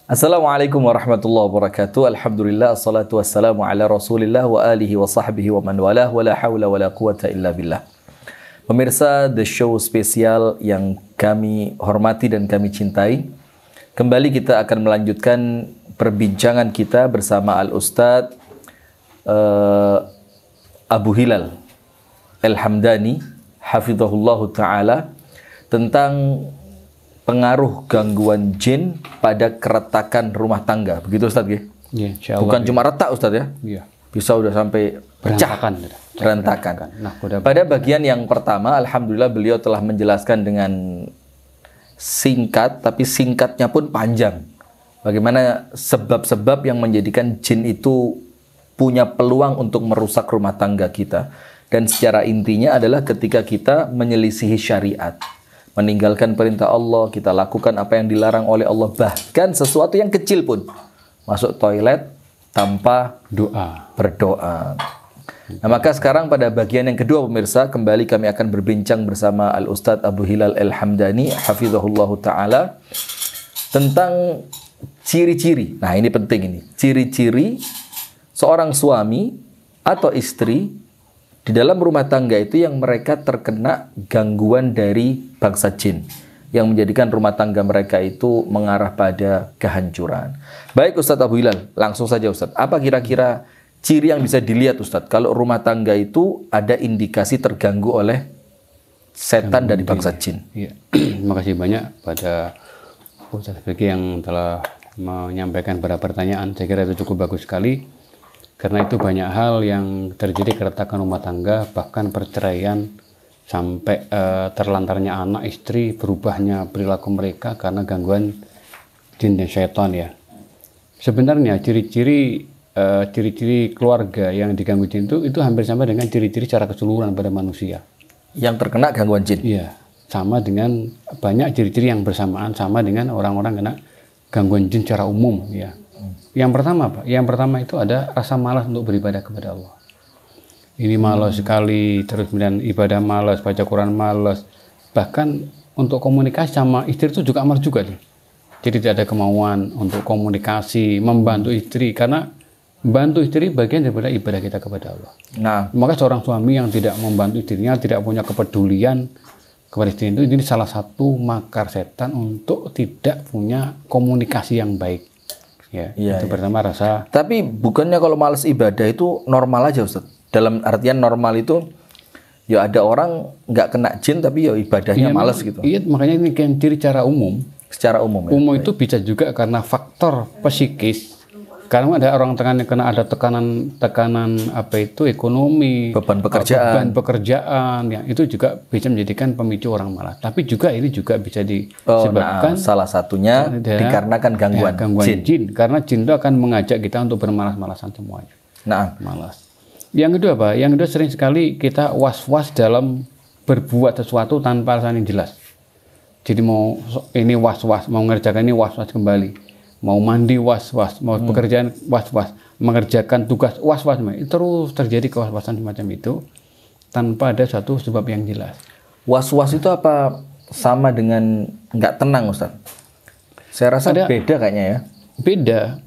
Assalamualaikum warahmatullahi wabarakatuh. Alhamdulillah, assalatu wassalamu ala rasulillah wa alihi wa sahbihi wa man walah, wa la hawla wa la quwata illa billah. Pemirsa The Show spesial yang kami hormati dan kami cintai, kembali kita akan melanjutkan perbincangan kita bersama Al-Ustadz Abu Hilal Al-Hamdani hafizahullahu ta'ala tentang pengaruh gangguan jin pada keretakan rumah tangga. Begitu Ustaz ya? Ya, bukan cuma retak Ustaz ya? Ya. Bisa udah sampai pecah, berantakan. Nah, pada bagian yang pertama, alhamdulillah beliau telah menjelaskan dengan singkat, tapi singkatnya pun panjang. Bagaimana sebab-sebab yang menjadikan jin itu punya peluang untuk merusak rumah tangga kita. Dan secara intinya adalah ketika kita menyelisihi syariat, meninggalkan perintah Allah, kita lakukan apa yang dilarang oleh Allah, bahkan sesuatu yang kecil pun, masuk toilet tanpa berdoa. Nah, maka sekarang pada bagian yang kedua pemirsa, kembali kami akan berbincang bersama Al-Ustadz Abu Hilal Al-Hamdani hafizahullahu ta'ala tentang ciri-ciri. Nah, ini penting ini. Ciri-ciri seorang suami atau istri di dalam rumah tangga itu yang mereka terkena gangguan dari bangsa jin, yang menjadikan rumah tangga mereka itu mengarah pada kehancuran. Baik Ustadz Abu Hilal, langsung saja Ustadz. Apa kira-kira ciri yang bisa dilihat Ustadz kalau rumah tangga itu ada indikasi terganggu oleh setan dari bangsa jin? Ya. Terima kasih banyak pada Ustadz Beki yang telah menyampaikan beberapa pertanyaan. Saya kira itu cukup bagus sekali. Karena itu banyak hal yang terjadi keretakan rumah tangga, bahkan perceraian, sampai terlantarnya anak, istri, berubahnya perilaku mereka karena gangguan jin dan syaitan ya. Sebenarnya ciri-ciri keluarga yang diganggu jin itu hampir sama dengan ciri-ciri secara keseluruhan pada manusia. Yang terkena gangguan jin? Iya, sama dengan banyak ciri-ciri yang bersamaan, sama dengan orang-orang kena gangguan jin secara umum ya. Yang pertama apa? Yang pertama itu ada rasa malas untuk beribadah kepada Allah. Ini malas sekali, terus kemudian ibadah malas, baca Quran malas. Bahkan untuk komunikasi sama istri itu juga malas juga nih. Jadi tidak ada kemauan untuk komunikasi, membantu istri, karena membantu istri bagian daripada ibadah kita kepada Allah. Nah, maka seorang suami yang tidak membantu istrinya, tidak punya kepedulian kepada istri itu, ini salah satu makar setan untuk tidak punya komunikasi yang baik. Ya, itu pertama rasa. Tapi bukannya kalau malas ibadah itu normal aja Ustaz? Dalam artian normal itu ya ada orang nggak kena jin tapi ya ibadahnya malas gitu. Iya, makanya ini kan ciri secara umum. Secara umum ya. Umum itu bisa juga karena faktor psikis. Karena ada orang kena ada tekanan apa itu ekonomi, beban pekerjaan ya, itu juga bisa menjadikan pemicu orang malas. Tapi juga ini juga bisa disebabkan salah satunya dikarenakan gangguan jin. Karena jin itu akan mengajak kita untuk bermalas-malasan semuanya. Nah, malas. Yang kedua apa? Yang kedua sering sekali kita was-was dalam berbuat sesuatu tanpa alasan yang jelas. Jadi mau ini was-was, mau mengerjakan ini was-was kembali. Mau mandi was-was, mau pekerjaan was-was, mengerjakan tugas was-was, terus terjadi kewas-wasan semacam itu tanpa ada satu sebab yang jelas. Was-was itu apa sama dengan nggak tenang Ustaz? Saya rasa beda kayaknya ya. Beda.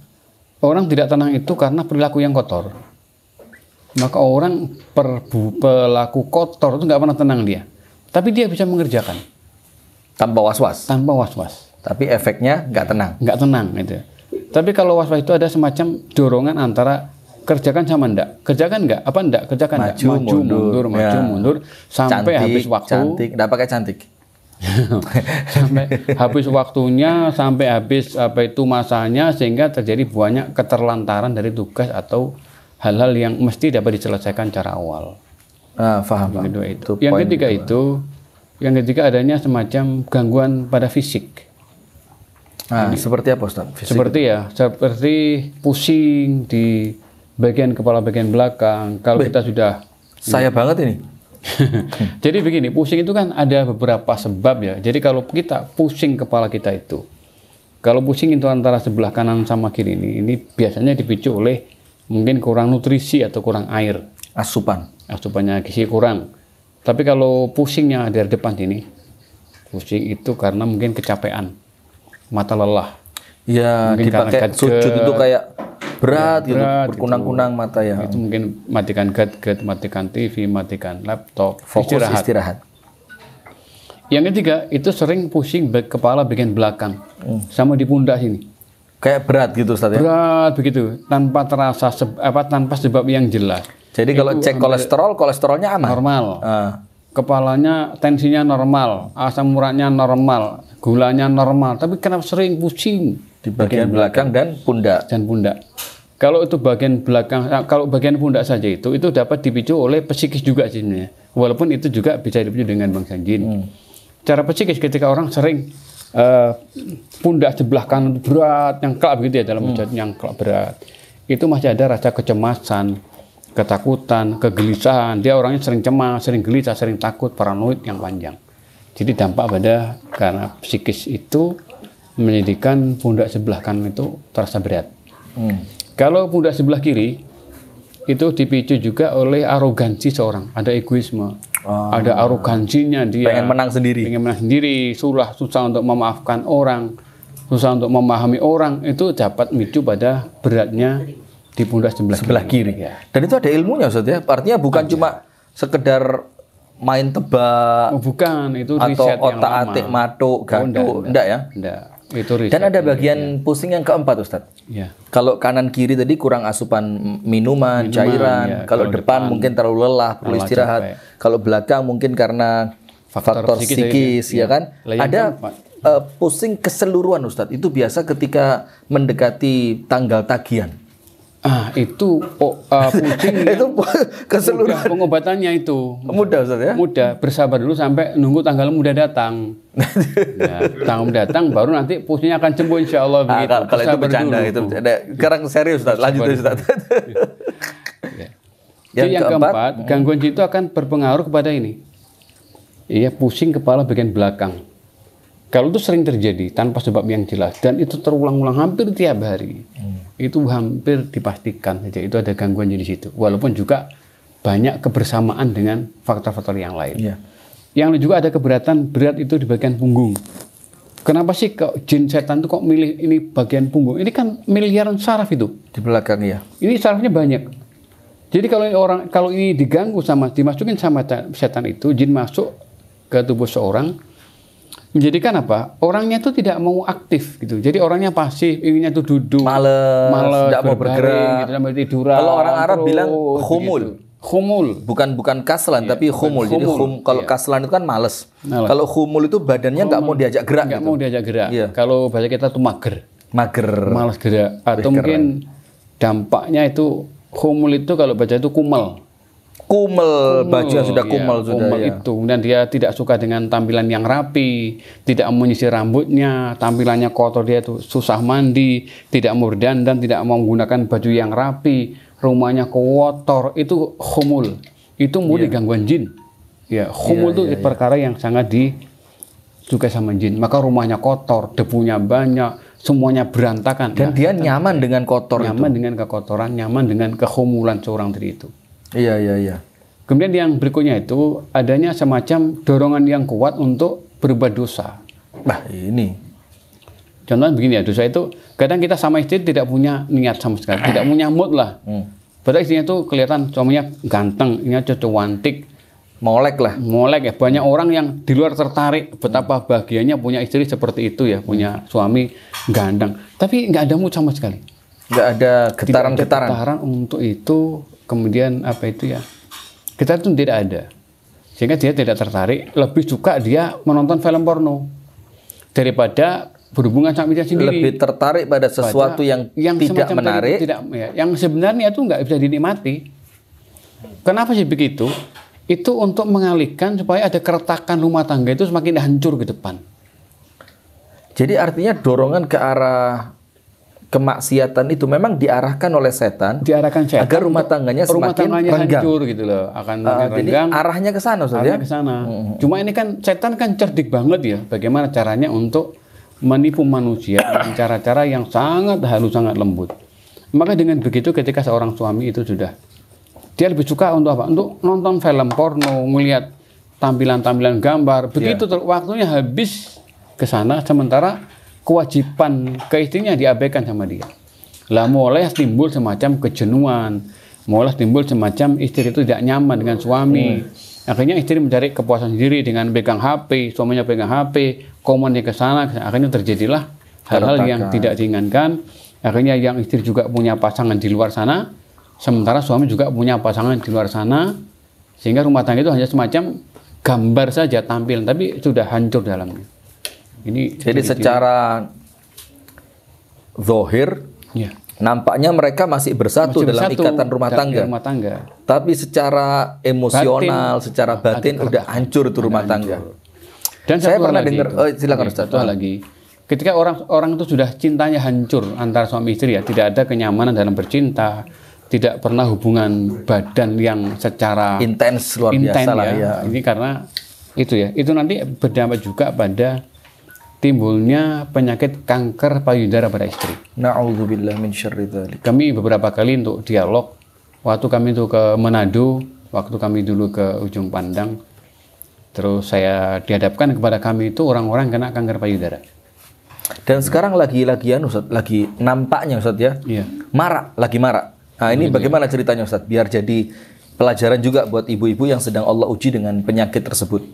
Orang tidak tenang itu karena perilaku yang kotor. Maka orang pelaku kotor itu nggak pernah tenang dia. Tapi dia bisa mengerjakan tanpa was-was. Tanpa was-was. Tapi efeknya nggak tenang. Nggak tenang gitu. Tapi kalau was-was itu ada semacam dorongan antara kerjakan sama enggak. Kerjakan enggak? Apa enggak? Kerjakan enggak? Maju mundur. Sampai cantik, habis waktu. Cantik. Nggak pakai cantik. Sampai habis waktunya, sampai habis apa itu masanya, sehingga terjadi banyak keterlantaran dari tugas atau hal-hal yang mesti dapat diselesaikan secara awal. Paham. Yang ketiga adanya semacam gangguan pada fisik. Nah, seperti apa Ustaz? Seperti pusing di bagian kepala bagian belakang. Kalau kita sudah banget ini. Jadi begini, pusing itu kan ada beberapa sebab ya. Jadi kalau kita pusing kepala kita itu, kalau pusing itu antara sebelah kanan sama kiri ini biasanya dipicu oleh mungkin kurang nutrisi atau kurang air. Asupannya gizi kurang. Tapi kalau pusingnya dari depan sini, pusing itu karena mungkin kecapean, mata lelah. Ya, Mungkin dipakai karena sujud itu kayak berat gitu, berat berkunang-kunang mata ya. Itu mungkin matikan gadget, matikan TV, matikan laptop, Fokus istirahat. Yang ketiga, itu sering pusing kepala bagian belakang, sama di pundak sini. Kayak berat gitu Ustaz ya. Berat begitu, tanpa terasa tanpa sebab yang jelas. Jadi kalau cek kolesterolnya aman. Normal. Kepalanya tensinya normal, asam uratnya normal, gulanya normal, tapi kenapa sering pusing Di bagian belakang dan pundak. Kalau itu bagian belakang, kalau bagian pundak saja itu dapat dipicu oleh psikis juga sebenarnya. Walaupun itu juga bisa dipicu dengan bangsa jin. Cara psikis ketika orang sering pundak sebelah kanan berat, nyangklak begitu ya, dalam wujud nyangklak berat. Itu masih ada rasa kecemasan, ketakutan, kegelisahan. Dia orangnya sering cemas, sering gelisah, sering takut, paranoid yang panjang. Jadi dampak pada karena psikis itu menjadikan pundak sebelah kanan itu terasa berat. Kalau pundak sebelah kiri itu dipicu juga oleh arogansi seorang, ada egoisme, ada arogansinya dia. Pengen menang sendiri. Susah untuk memaafkan orang, susah untuk memahami orang, itu dapat micu pada beratnya di pundak sebelah kiri. Ya. Dan itu ada ilmunya Ustaz ya. Artinya bukan cuma sekedar main tebak, bukan, itu atau riset yang otak-atik matuk, gaduh, enggak ya? Enggak. Itu riset. Dan ada bagian pusing yang keempat Ustaz. Ya. Kalau kanan kiri tadi kurang asupan minuman, cairan. Ya. Kalau depan mungkin terlalu lelah, perlu istirahat. Capek. Kalau belakang mungkin karena faktor psikis ya kan. Ada pusing keseluruhan Ustadz. Itu biasa ketika mendekati tanggal tagihan. Itu pusing itu keseluruhan. Pengobatannya itu Mudah Ustadz ya? Mudah, bersabar dulu sampai nunggu tanggal mudah datang. Tanggal datang baru nanti pusingnya akan sembuh insya Allah begitu. Kalau itu bercanda itu. Sekarang serius Ustadz, lanjut Ustadz. Yang keempat, gangguan jin itu akan berpengaruh kepada ini. Iya, pusing kepala bagian belakang. Kalau itu sering terjadi tanpa sebab yang jelas dan itu terulang-ulang hampir tiap hari, itu hampir dipastikan saja itu ada gangguan di situ. Walaupun juga banyak kebersamaan dengan faktor-faktor yang lain. Iya. Yang juga ada keberatan berat itu di bagian punggung. Kenapa sih kok jin setan itu kok milih ini bagian punggung? Ini kan miliaran saraf itu Di belakang ya. ini sarafnya banyak. Jadi kalau ini diganggu dimasukin sama setan itu, jin masuk ke tubuh seorang, menjadikan apa? Orangnya itu tidak mau aktif gitu. Jadi orangnya pasif, inginnya tuh duduk, males, tidak mau bergerak. gitu, sampai tiduran. Kalau orang Arab bilang khumul. Gitu. Khumul. Bukan kaslan, tapi khumul. Jadi kalau kaslan itu kan males. Kalau khumul itu badannya nggak mau diajak gerak. Nggak mau diajak gerak. Iya. Kalau bahasa kita tuh mager. Malas gerak. Atau mungkin dampaknya itu khumul itu kalau baca itu kumel, baju yang sudah kumel sudah ya. Itu. Kemudian dia tidak suka dengan tampilan yang rapi, tidak menyisir rambutnya, tampilannya kotor, dia itu susah mandi, tidak mau berdandan, tidak mau menggunakan baju yang rapi, rumahnya kotor, itu khumul. Itu murni gangguan jin. Ya, khumul itu perkara yang sangat disukai sama jin. Maka rumahnya kotor, debunya banyak, semuanya berantakan. Dan dia nyaman dengan kotor nyaman dengan kekotoran, nyaman dengan kekhumulan seorang diri itu. Iya. Kemudian yang berikutnya itu adanya semacam dorongan yang kuat untuk berbuat dosa. Nah ini. Contohnya begini ya, dosa itu kadang kita sama istri tidak punya niat sama sekali, tidak punya mood lah. Padahal istrinya itu kelihatan suaminya ganteng, ini cantik, molek ya. Banyak orang yang di luar tertarik betapa bahagianya punya istri seperti itu ya, punya suami ganteng. Tapi nggak ada mood sama sekali. Nggak ada getaran untuk itu. Kemudian apa itu ya? Kita itu tidak ada. Sehingga dia tidak tertarik, lebih suka dia menonton film porno daripada berhubungan sama dia sendiri. Lebih tertarik pada sesuatu yang tidak menarik. Yang sebenarnya itu nggak bisa dinikmati. Kenapa sih begitu? Itu untuk mengalihkan supaya ada keretakan rumah tangga itu semakin hancur ke depan. Jadi artinya dorongan ke arah kemaksiatan itu memang diarahkan oleh setan, agar rumah tangganya semakin renggang, hancur gitu loh, akan jadi arahnya ke sana, arahnya ke sana. Cuma ini kan setan kan cerdik banget ya, bagaimana caranya untuk menipu manusia dengan cara-cara yang sangat halus, sangat lembut. Maka dengan begitu ketika seorang suami itu sudah dia lebih suka untuk apa? Untuk nonton film porno, melihat tampilan-tampilan gambar. Begitu waktunya habis ke sana, sementara kewajiban ke istrinya diabaikan sama dia. Lah mulai timbul semacam kejenuhan, mulai timbul semacam istri itu tidak nyaman dengan suami. Akhirnya istri mencari kepuasan sendiri dengan pegang HP, suaminya pegang HP, komennya ke sana, akhirnya terjadilah hal-hal yang tidak diinginkan. Akhirnya yang istri juga punya pasangan di luar sana, sementara suami juga punya pasangan di luar sana, sehingga rumah tangga itu hanya semacam gambar saja tampil, tapi sudah hancur dalamnya. Jadi secara zahir, ya, nampaknya mereka masih bersatu dalam ikatan rumah tangga. Tapi secara emosional, secara batin udah hancur itu rumah tangga. Dan saya pernah dengar, silakan Ustaz. Satu hal lagi, ketika orang itu sudah cintanya hancur antara suami istri, ya, tidak ada kenyamanan dalam bercinta, tidak pernah hubungan badan yang secara intens luar biasa lah ya. Ini karena itu ya, itu nanti berdampak juga pada timbulnya penyakit kanker payudara pada istri. Na'udzubillah min syarri dzalik. Kami beberapa kali untuk dialog, waktu kami itu ke Manado, waktu kami dulu ke Ujung Pandang, terus saya dihadapkan kepada kami itu orang-orang kena kanker payudara. Dan sekarang lagi-lagian Ustaz, lagi nampaknya Ustaz ya, iya, lagi marak. Nah ini bagaimana ceritanya Ustaz, biar jadi pelajaran juga buat ibu-ibu yang sedang Allah uji dengan penyakit tersebut.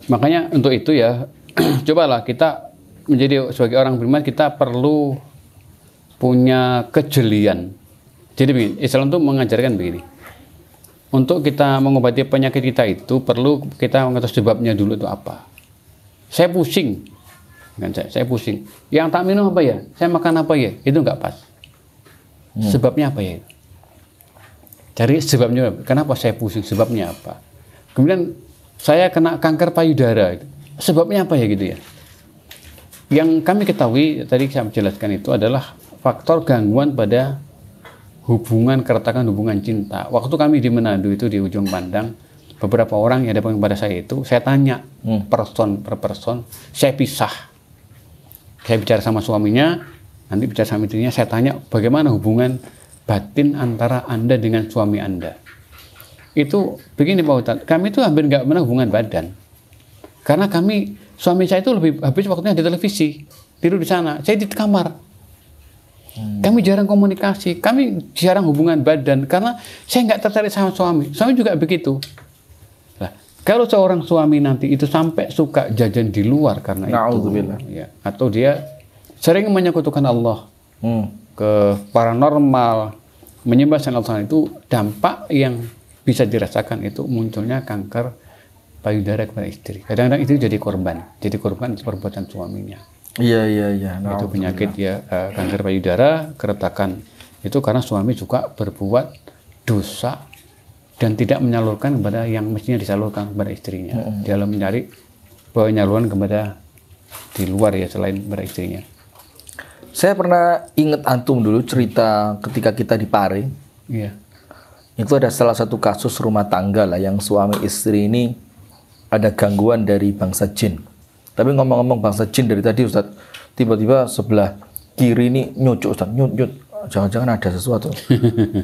Makanya untuk itu ya, cobalah kita menjadi sebagai orang beriman, kita perlu punya kejelian. Jadi begini, Islam itu mengajarkan begini. Untuk kita mengobati penyakit kita itu perlu kita mengetahui sebabnya dulu itu apa. Saya pusing, kan saya pusing. Yang tak minum apa ya? Saya makan apa ya? Itu nggak pas. Sebabnya apa ya? Cari sebabnya. Kenapa saya pusing? Sebabnya apa? Kemudian saya kena kanker payudara. Sebabnya apa ya gitu ya? Yang kami ketahui, tadi saya menjelaskan itu adalah faktor gangguan pada hubungan, keretakan hubungan cinta. Waktu kami di Manado itu di Ujung Pandang, beberapa orang yang datang kepada saya itu, saya tanya person per person, saya pisah. Saya bicara sama suaminya, nanti bicara sama istrinya, saya tanya bagaimana hubungan batin antara Anda dengan suami Anda. Itu begini Pak Ustadz, kami itu hampir nggak pernah hubungan badan. Karena suami saya itu lebih habis waktunya di televisi, tidur di sana, saya di kamar. Kami jarang komunikasi, kami jarang hubungan badan, karena saya nggak tertarik sama suami. Suami juga begitu. Nah, kalau seorang suami nanti itu sampai suka jajan di luar karena itu, ya, atau dia sering menyekutukan Allah, ke paranormal, menyembah selain Allah, itu dampak yang bisa dirasakan itu munculnya kanker payudara kepada istri. Kadang-kadang itu jadi korban perbuatan suaminya. Iya. Itu penyakit ya, kanker payudara, keretakan itu karena suami juga berbuat dosa dan tidak menyalurkan kepada yang mestinya disalurkan kepada istrinya dalam mencari penyaluran kepada di luar ya selain kepada istrinya. Saya pernah ingat antum dulu cerita ketika kita di Pare. Iya. Itu ada salah satu kasus rumah tangga lah yang suami istri ini ada gangguan dari bangsa jin. Tapi ngomong-ngomong bangsa jin dari tadi Ustaz, tiba-tiba sebelah kiri ini nyucuk Ustaz, nyut. Jangan-jangan ada sesuatu.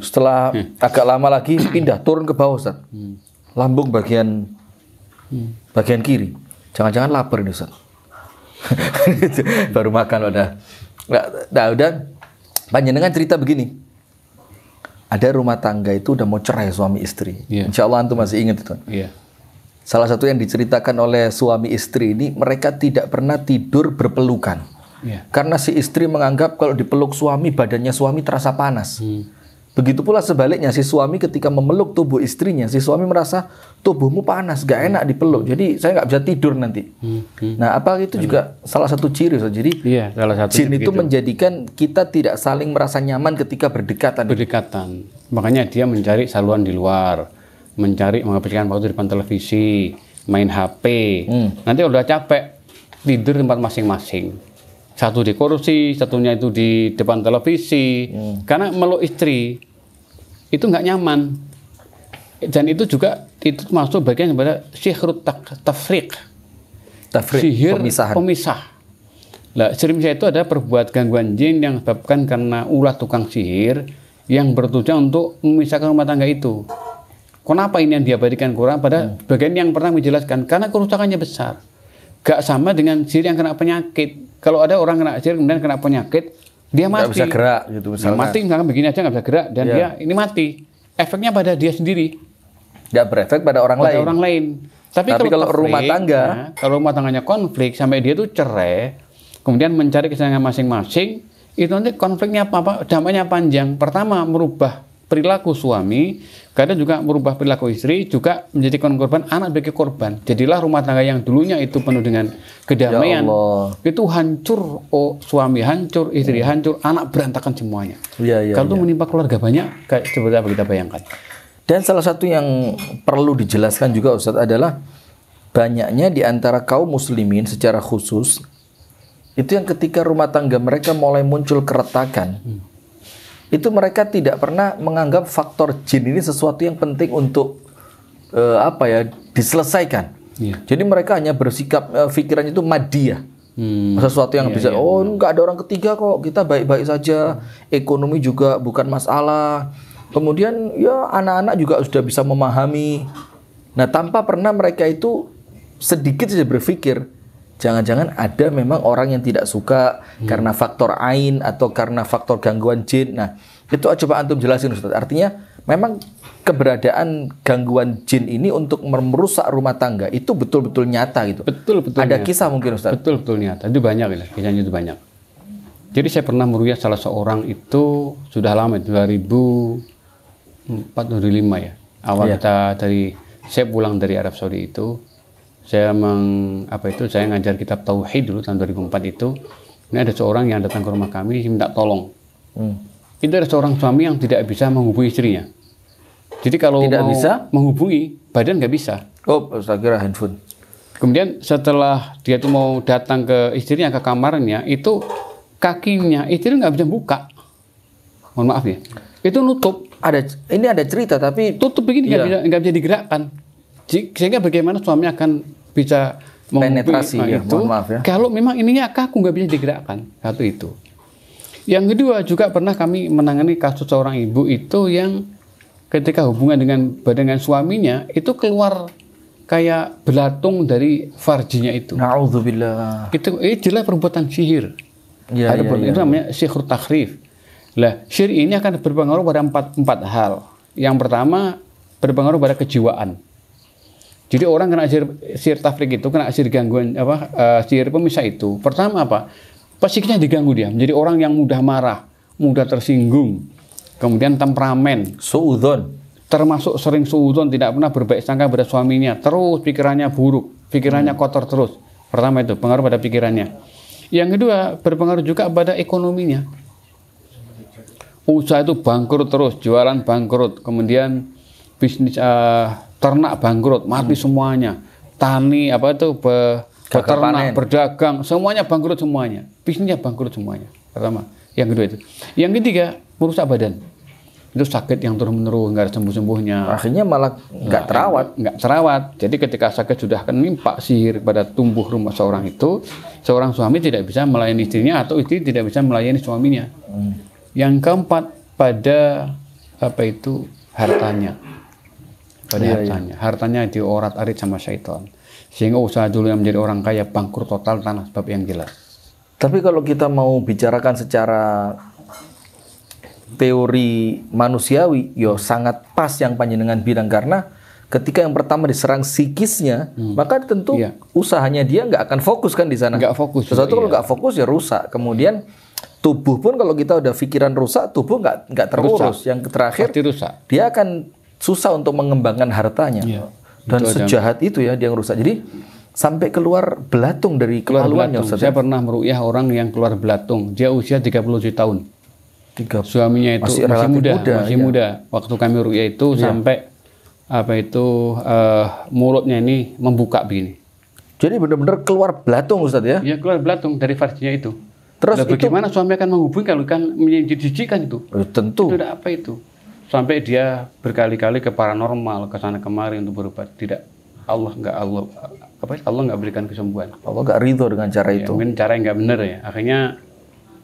Setelah agak lama lagi pindah turun ke bawah Ustaz. Lambung bagian kiri. Jangan-jangan lapar ini Ustaz. Baru makan udah. Udah. Panjenengan cerita begini. Ada rumah tangga itu udah mau cerai suami istri. Yeah. Insya Allah antum masih ingat itu. Yeah. Salah satu yang diceritakan oleh suami istri ini, mereka tidak pernah tidur berpelukan. Yeah. Karena si istri menganggap kalau dipeluk suami, badannya suami terasa panas. Begitu pula sebaliknya, si suami ketika memeluk tubuh istrinya, si suami merasa tubuhmu panas, gak enak dipeluk. Jadi saya nggak bisa tidur nanti. Nah, apa itu juga salah satu ciri. Jadi salah satu jin itu menjadikan kita tidak saling merasa nyaman ketika berdekatan. Makanya dia mencari saluran di luar, mencari menghabiskan waktu di depan televisi, main HP. Nanti udah capek, tidur di tempat masing-masing. Satu di kursi, satunya itu di depan televisi. Karena meluk istri itu nggak nyaman. Dan itu juga itu masuk bagian daripada syihrut tafriq. Sihir pemisah. Nah, sihir pemisah itu ada perbuatan gangguan jin yang disebabkan karena ulah tukang sihir yang bertujuan untuk memisahkan rumah tangga itu. Kenapa ini yang diabadikan Quran pada bagian yang pernah menjelaskan? Karena kerusakannya besar. gak sama dengan sihir yang kena penyakit. Kalau ada orang kena sihir kemudian kena penyakit, dia mati. Nggak bisa gerak gitu Nah, misalnya. mati misalkan begini aja nggak bisa gerak dan dia ini mati. Efeknya pada dia sendiri. Nggak berefek pada orang Pada lain. orang lain. Tapi kalau rumah tangga, nah, kalau rumah tangganya konflik sampai dia tuh cerai, kemudian mencari kesenangan masing-masing, itu nanti konfliknya apa? Dampaknya panjang. Pertama merubah perilaku suami, kadang juga merubah perilaku istri, juga menjadi korban anak sebagai korban. Jadilah rumah tangga yang dulunya itu penuh dengan kedamaian, Ya Allah. itu hancur. Oh, suami hancur, istri hancur, anak berantakan semuanya. Iya, Kalau itu menimpa keluarga banyak, kayak seperti apa kita bayangkan. Dan salah satu yang perlu dijelaskan juga Ustadz adalah banyaknya di antara kaum muslimin secara khusus itu yang ketika rumah tangga mereka mulai muncul keretakan, itu mereka tidak pernah menganggap faktor jin ini sesuatu yang penting untuk diselesaikan. Iya. Jadi mereka hanya bersikap pikirannya itu madiyah. Sesuatu yang bisa, nggak ada orang ketiga kok, kita baik-baik saja, ekonomi juga bukan masalah. Kemudian ya anak-anak juga sudah bisa memahami. Nah, tanpa pernah mereka itu sedikit saja berpikir, jangan-jangan ada memang orang yang tidak suka karena faktor ain atau karena faktor gangguan jin. Nah, itu coba antum jelasin Ustaz. Artinya memang keberadaan gangguan jin ini untuk merusak rumah tangga itu betul-betul nyata gitu. Betul-betul Ada nyata. kisah mungkin Ustaz. Betul-betul nyata. Itu banyak ya, kisahnya itu banyak. Jadi saya pernah meruqyah salah seorang itu sudah lama, 2004 2005 ya. Awal saya pulang dari Arab Saudi itu, saya saya ngajar kitab tauhid dulu tahun 2004 itu. Ini ada seorang yang datang ke rumah kami minta tolong. Itu ada seorang suami yang tidak bisa menghubungi istrinya. Jadi kalau Tidak mau bisa? menghubungi, badan nggak bisa. Oh, saya kira handphone. Kemudian setelah dia tuh mau datang ke istrinya, ke kamarnya, itu kakinya istri nggak bisa buka. Mohon maaf ya. Itu nutup. Ini ada cerita tapi Tutup begini nggak bisa digerakkan. Sehingga bagaimana suami akan bisa penetrasi ya, itu, mohon maaf ya. kalau memang ininya kaku nggak bisa digerakkan. Satu itu. Yang kedua juga pernah kami menangani kasus seorang ibu itu yang ketika hubungan dengan suaminya itu keluar kayak belatung dari farjinya itu. Na'udzubillah. Itu jelas perbuatan sihir. Ya, Itu namanya sihir takhrif. Lah, sihir ini akan berpengaruh pada empat hal. Yang pertama, berpengaruh pada kejiwaan. Jadi orang kena sihir tafrik itu, kena sihir gangguan sihir pemisah itu. Pertama apa? Psikisnya diganggu dia, menjadi orang yang mudah marah, mudah tersinggung. Kemudian temperamen, Suudzon. termasuk sering suudzon, tidak pernah berbaik sangka pada suaminya. Terus pikirannya buruk, pikirannya kotor terus. Pertama itu, pengaruh pada pikirannya. Yang kedua, berpengaruh juga pada ekonominya. Usaha itu bangkrut terus, jualan bangkrut, kemudian bisnis ternak bangkrut, mati semuanya. Tani peternak, berdagang, semuanya bangkrut semuanya. Bisnisnya bangkrut semuanya. Pertama, yang kedua itu. Yang ketiga, merusak badan. Itu sakit yang terus-menerus, nggak ada sembuh-sembuhnya. Akhirnya malah nggak terawat. Nggak terawat. Jadi ketika sakit sudah menimpa sihir pada tubuh rumah seorang itu, seorang suami tidak bisa melayani istrinya atau istri tidak bisa melayani suaminya. Yang keempat, pada hartanya. Hartanya diorat-arit sama syaitan. Sehingga usaha dulu yang menjadi orang kaya bangkrut total tanah sebab yang jelas. Tapi kalau kita mau bicarakan secara teori manusiawi, sangat pas yang panjenengan bilang, karena ketika yang pertama diserang psikisnya, maka tentu usahanya dia nggak akan fokus kan di sana. Nggak fokus. Sesuatu kalau nggak fokus ya rusak. Kemudian tubuh pun kalau kita udah pikiran rusak, tubuh nggak terurus. Yang terakhir dia akan susah untuk mengembangkan hartanya. Dan sejahat itu ya dia yang rusak. Jadi sampai keluar belatung dari kemaluannya. Saya pernah meruqyah orang yang keluar belatung. Dia usia 37 tahun. Suaminya itu masih muda. Waktu kami ruqyah itu sampai mulutnya ini membuka begini. Jadi benar-benar keluar belatung Ustaz ya? Iya, keluar belatung dari farjinya itu. Terus bagaimana suami akan menghubungi kalau kan menjijikan itu? Tentu. Itu ada apa itu? Sampai dia berkali-kali ke paranormal, ke sana kemari untuk berobat. Tidak, Allah nggak berikan kesembuhan. Allah nggak ridho dengan cara itu. Mungkin cara yang nggak benar ya. Akhirnya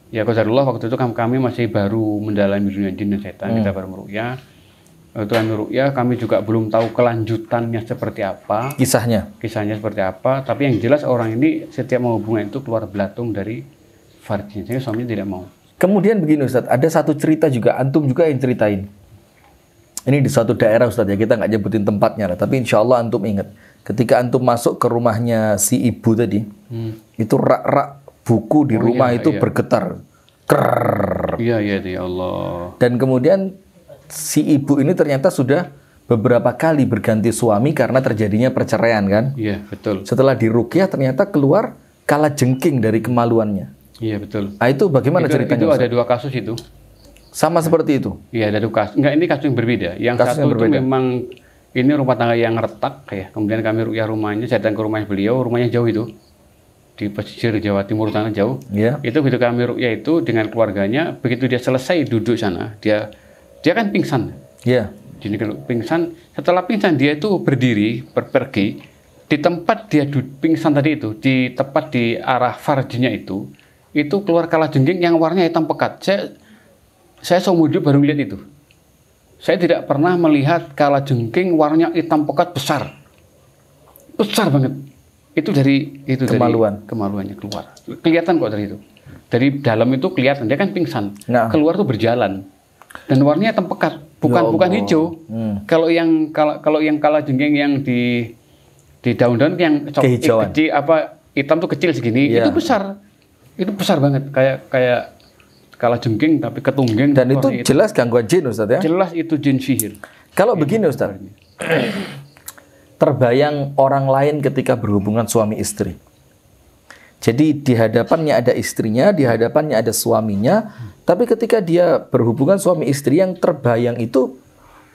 ya qadarullah waktu itu kami masih baru mendalami dunia jin dan setan, kita baru meruqyah. Itu kami ruqyah, kami juga belum tahu kelanjutannya seperti apa. Kisahnya Seperti apa, tapi yang jelas orang ini setiap mau hubungan itu keluar belatung dari farjinya, jadi suaminya tidak mau. Kemudian begini Ustadz, ada satu cerita juga, antum juga yang ceritain. Ini di suatu daerah Ustadz ya, kita nggak nyebutin tempatnya lah, tapi insya Allah antum ingat. Ketika antum masuk ke rumahnya si ibu tadi, itu rak-rak buku di rumah itu bergetar. Krrrr. Iya, ya Allah. Dan kemudian si ibu ini ternyata sudah beberapa kali berganti suami karena terjadinya perceraian kan? Iya, betul. Setelah diruqyah ternyata keluar kalajengking dari kemaluannya. Iya, betul. Nah, itu bagaimana ceritanya? Itu ada 2 kasus itu. Sama seperti itu? Iya, ada 2 kasus. Enggak, ini kasus yang berbeda. Yang kasus satu itu memang ini rumah tangga yang retak ya. Kemudian kami ruqyah rumahnya, saya datang ke rumahnya beliau, rumahnya jauh itu. Di pesisir Jawa Timur sana jauh. Yeah. Itu begitu kami ruqyah itu dengan keluarganya, begitu dia selesai duduk sana, dia kan pingsan. Iya. Jadi kalau pingsan, setelah pingsan dia itu berdiri, pergi di tempat dia pingsan tadi itu, di tepat di arah farjinya itu keluar kalajengking yang warnanya hitam pekat. Saya seumur hidup baru melihat itu. Saya tidak pernah melihat kalajengking warnanya hitam pekat besar banget. Itu dari kemaluannya keluar. Kelihatan kok dari itu. Dari dalam itu kelihatan dia kan pingsan. Nah. Keluar tuh berjalan. Dan warnanya hitam pekat, bukan hijau. Kalau yang kalajengking yang di daun-daun yang kehijauan. Hitam tuh kecil segini, itu besar. Itu besar banget, kayak kalajengking tapi ketunggeng. Dan itu jelas gangguan jin Ustaz ya? Jelas itu jin sihir. Kalau begini Ustaz, terbayang orang lain ketika berhubungan suami istri. Jadi di hadapannya ada istrinya, di hadapannya ada suaminya, tapi ketika dia berhubungan suami istri yang terbayang itu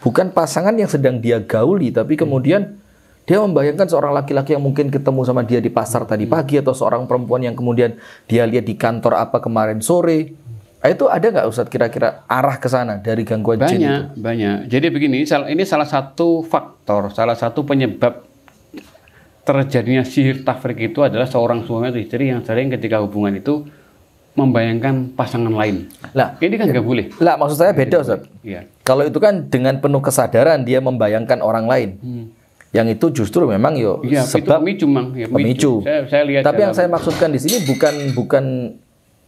bukan pasangan yang sedang dia gauli, tapi kemudian dia membayangkan seorang laki-laki yang mungkin ketemu sama dia di pasar tadi pagi, atau seorang perempuan yang kemudian dia lihat di kantor apa kemarin sore. Itu ada nggak Ustadz kira-kira arah ke sana dari gangguan jin itu? Banyak. Jadi begini, ini salah satu faktor, salah satu penyebab terjadinya sihir tafrik itu adalah seorang suami atau istri yang sering ketika hubungan itu membayangkan pasangan lain. Lah, ini kan nggak boleh. Lah, maksud saya beda Ustaz. Iya. Kalau itu kan dengan penuh kesadaran dia membayangkan orang lain. Yang itu justru memang sebab itu pemicu. Saya lihat. Tapi yang saya maksudkan di sini bukan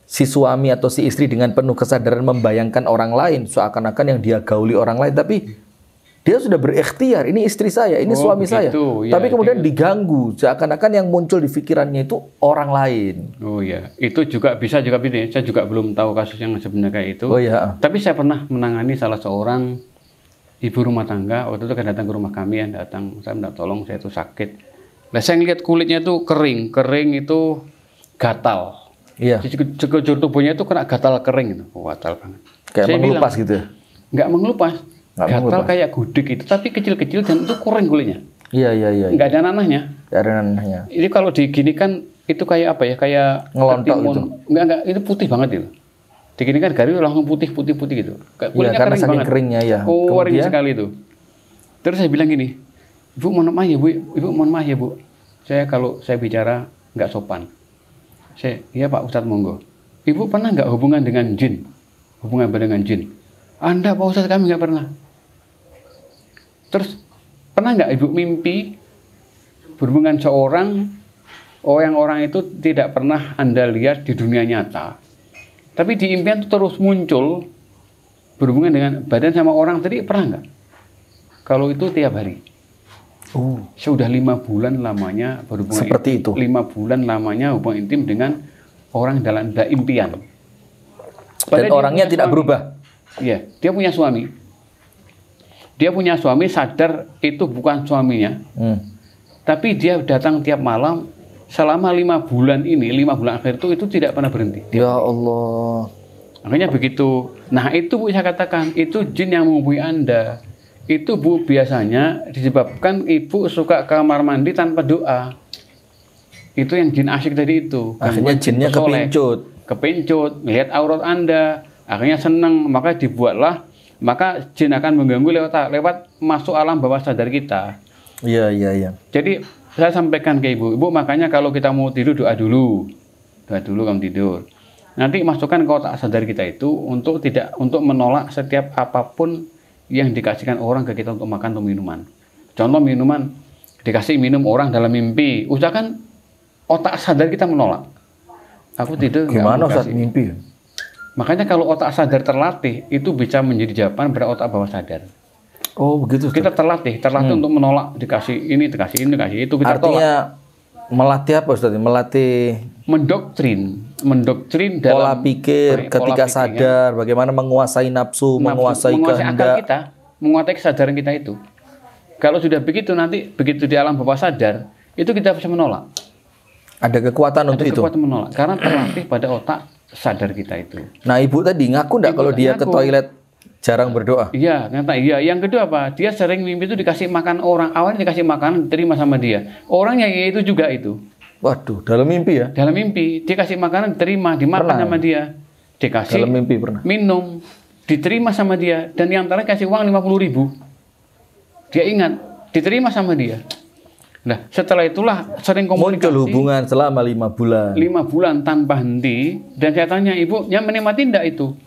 si suami atau si istri dengan penuh kesadaran membayangkan orang lain seakan-akan yang dia gauli orang lain, tapi dia sudah berikhtiar, ini istri saya, ini suami saya. Ya, tapi kemudian diganggu, seakan-akan yang muncul di pikirannya itu orang lain. Oh iya, itu juga bisa juga begini. Saya juga belum tahu kasus yang sebenarnya kayak itu. Oh iya. Tapi saya pernah menangani salah seorang ibu rumah tangga. Waktu itu kan datang ke rumah kami, saya minta tolong, saya itu sakit. Nah, saya ngeliat kulitnya itu kering itu gatal. Iya. Sekujur tubuhnya itu kena gatal kering itu, gatal banget. Kayak saya mengelupas bilang, gitu. Nggak mengelupas. Gatal kayak gudeg itu, tapi kecil-kecil dan itu kering kulitnya. Iya. Nggak ada nanahnya. Nggak ada nanahnya. Ini kalau diginikan itu kayak apa ya? Kayak ngelontok gitu. Enggak, itu putih banget itu. Diginikan garis langsung putih gitu. Kulitnya karena saking keringnya ya. Kering sekali itu. Terus saya bilang gini, Ibu mohon maaf ya Bu. Kalau saya bicara nggak sopan. Iya Pak Ustadz monggo. Ibu pernah nggak hubungan dengan jin? Hubungan dengan jin? Anda Pak Ustadz, kami nggak pernah. Terus pernah nggak Ibu mimpi berhubungan seorang yang orang itu tidak pernah Anda lihat di dunia nyata, tapi di impian itu terus muncul berhubungan dengan badan sama orang tadi, pernah nggak? Kalau itu tiap hari. Sudah 5 bulan lamanya berhubungan seperti itu. 5 bulan lamanya hubungan intim dengan orang dalam impian. Dan orangnya tidak berubah. Iya, dia punya suami. Dia punya suami, sadar itu bukan suaminya. Tapi dia datang tiap malam selama 5 bulan ini, 5 bulan akhir itu tidak pernah berhenti. Ya Allah. Makanya begitu. Nah itu Bu, saya katakan, itu jin yang menghubungi Anda. Itu Bu biasanya disebabkan Ibu suka ke kamar mandi tanpa doa. Itu yang jin asyik tadi itu. Akhirnya jinnya Kepincut, melihat aurat Anda. Akhirnya senang, maka dibuatlah. Maka jin akan mengganggu lewat masuk alam bawah sadar kita. Iya. Jadi saya sampaikan ke Ibu, makanya kalau kita mau tidur doa dulu kamu tidur. Nanti masukkan ke otak sadar kita itu untuk menolak setiap apapun yang dikasihkan orang ke kita untuk makan atau minuman. Contoh minuman, dikasih minum orang dalam mimpi, usahakan otak sadar kita menolak. Aku tidak. Gimana saat mimpi? Makanya kalau otak sadar terlatih, itu bisa menjadi jawaban pada otak bawah sadar. Oh begitu. Kita terlatih untuk menolak, dikasih ini, dikasih itu, kita artinya tolak. Melatih apa Ustaz? Melatih mendoktrin dalam pola pikir ketika sadar, bagaimana menguasai nafsu, menguasai kehendak. Kita, menguasai kesadaran kita itu. Kalau sudah begitu, nanti begitu di alam bawah sadar, itu kita bisa menolak. Ada kekuatan untuk itu. Kekuatan menolak, karena terlatih pada otak sadar kita itu. Nah, ibu tadi ngaku enggak kalau dia ke toilet jarang berdoa? Iya, ternyata iya. Yang kedua apa? Dia sering mimpi itu dikasih makan orang. Awalnya dikasih makan, diterima sama dia. Orangnya itu juga itu. Waduh, dalam mimpi ya? Dalam mimpi, dia kasih makanan, diterima, dimakan pernah sama dia. Dikasih dalam mimpi pernah. Minum, diterima sama dia. Dan yang terakhir kasih uang 50.000. Dia ingat, diterima sama dia. Nah, setelah itulah sering komunikasi. Muncul hubungan selama 5 bulan. 5 bulan tanpa henti. Dan saya tanya, ibu, yang menikmati enggak itu?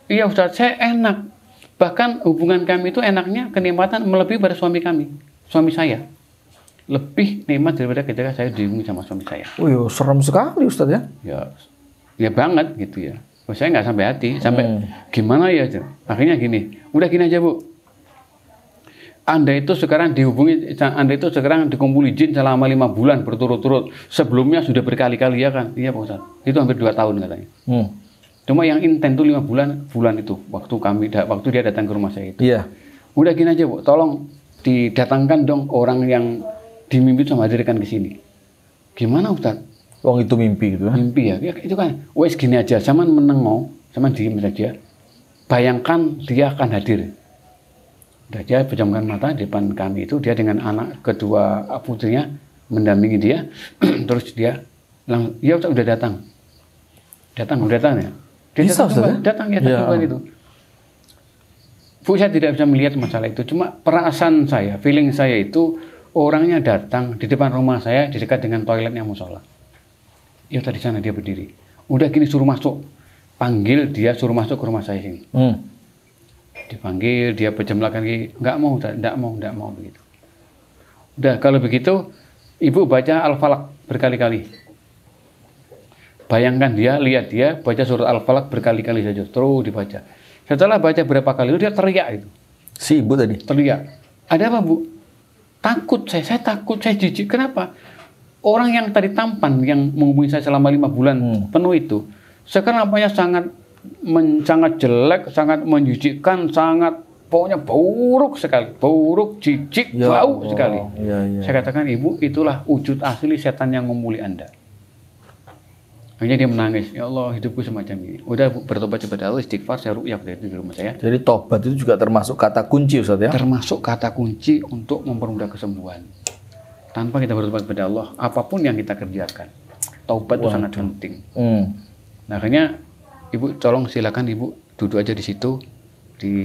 Iya Ustaz, saya enak. Bahkan hubungan kami itu enaknya kenikmatan melebihi pada suami saya. Lebih nikmat daripada ketika saya dihubungi sama suami saya. Oh iya, serem sekali Ustaz ya? Ya banget gitu ya. Saya nggak sampai hati, sampai gimana ya? Akhirnya gini, udah gini aja Bu. Anda itu sekarang dikumpuli jin selama 5 bulan berturut-turut. Sebelumnya sudah berkali-kali ya kan? Iya Pak Ustaz. Itu hampir 2 tahun katanya. Cuma yang intens itu 5 bulan itu waktu dia datang ke rumah saya itu. Iya. Udah gini aja Bu, tolong didatangkan dong orang yang di mimpi itu hadirkan ke sini. Gimana Ustaz? Wong itu mimpi gitu kan? Mimpi ya itu kan. Wes gini aja, zaman menengok, zaman diem saja. Bayangkan dia akan hadir. Udah dia pejamkan mata di depan kami itu, dia dengan anak kedua putrinya mendampingi dia. Terus dia bilang, ya Ustaz udah datang. Udah datang ya. Dia bisa datang itu. Bu, saya tidak bisa melihat masalah itu. Cuma perasaan saya, feeling saya itu orangnya datang di depan rumah saya di dekat dengan toiletnya musola. Ya tadi sana dia berdiri. Udah gini suruh masuk. Panggil dia suruh masuk ke rumah saya sini. Dipanggil, dia pejam lagi. Enggak mau begitu. Udah kalau begitu, ibu baca Al-Falaq berkali-kali. Bayangkan lihat dia baca surat Al-Falaq berkali-kali saja, terus dibaca. Setelah baca berapa kali itu dia teriak itu. Si ibu tadi? Teriak. Ada apa Bu? Takut saya takut, saya jijik. Kenapa? Orang yang tadi tampan, yang menghubungi saya selama 5 bulan penuh itu, sekarang apanya sangat jelek, sangat menjijikkan, pokoknya buruk sekali. Buruk, jijik, bau sekali. Saya katakan, Ibu, itulah wujud asli setan yang memuli Anda. Akhirnya dia menangis, ya Allah hidupku semacam ini. Udah bertobat kepada Allah, istighfar, saya ruqyah di rumah saya. Jadi tobat itu juga termasuk kata kunci Ustaz ya? Termasuk kata kunci untuk mempermudah kesembuhan. Tanpa kita bertobat kepada Allah, apapun yang kita kerjakan, taubat itu sangat penting. Nah, akhirnya Ibu tolong silakan Ibu duduk aja di situ,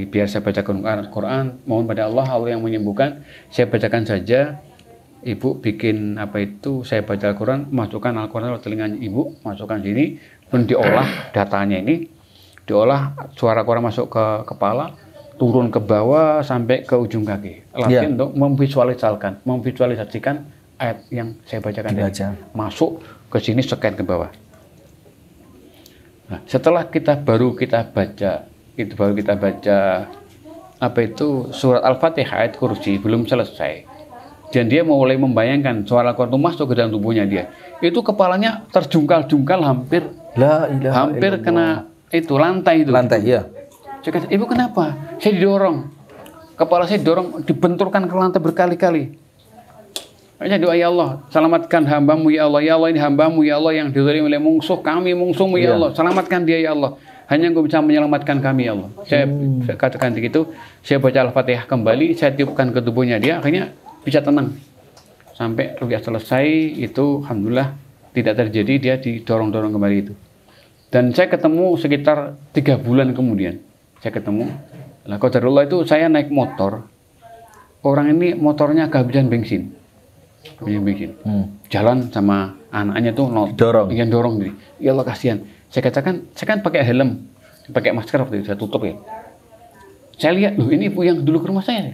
biar saya bacakan Al-Quran, mohon pada Allah yang menyembuhkan, saya bacakan saja. Ibu bikin saya baca Al-Quran, masukkan Al-Quran ke telinganya Ibu, masukkan sini, pun diolah datanya ini, diolah suara Quran masuk ke kepala, turun ke bawah sampai ke ujung kaki. Latih untuk memvisualisasikan ayat yang saya bacakan tadi. Masuk ke sini, scan ke bawah. Nah, setelah baru kita baca surat Al-Fatihah ayat kursi belum selesai. Dan dia mulai membayangkan suara Al-Quran itu masuk ke dalam tubuhnya dia. Itu kepalanya terjungkal-jungkal hampir kena lantai itu. Lantai, iya. Saya kata, Ibu kenapa? Saya didorong. Kepala saya didorong, dibenturkan ke lantai berkali-kali. Hanya doa, ya Allah, selamatkan hambamu ya Allah. Ya Allah, ini hambamu ya Allah yang dizalimi oleh musuhmu ya Allah. Selamatkan dia ya Allah. Hanya Engkau bisa menyelamatkan kami ya Allah. Saya katakan begitu, saya baca Al-Fatihah kembali, saya tiupkan ke tubuhnya dia, akhirnya bisa tenang. Sampai ruqyah selesai, itu alhamdulillah tidak terjadi, dia didorong-dorong kembali itu. Dan saya ketemu sekitar 3 bulan kemudian. Saya ketemu. Lah qadarullah itu saya naik motor. Orang ini motornya kehabisan bensin. Jalan sama anaknya tuh dorong. Ya Allah kasihan. Saya kan pakai helm, pakai masker waktu itu, saya tutup ya. Saya lihat, loh ini ibu yang dulu ke rumah saya.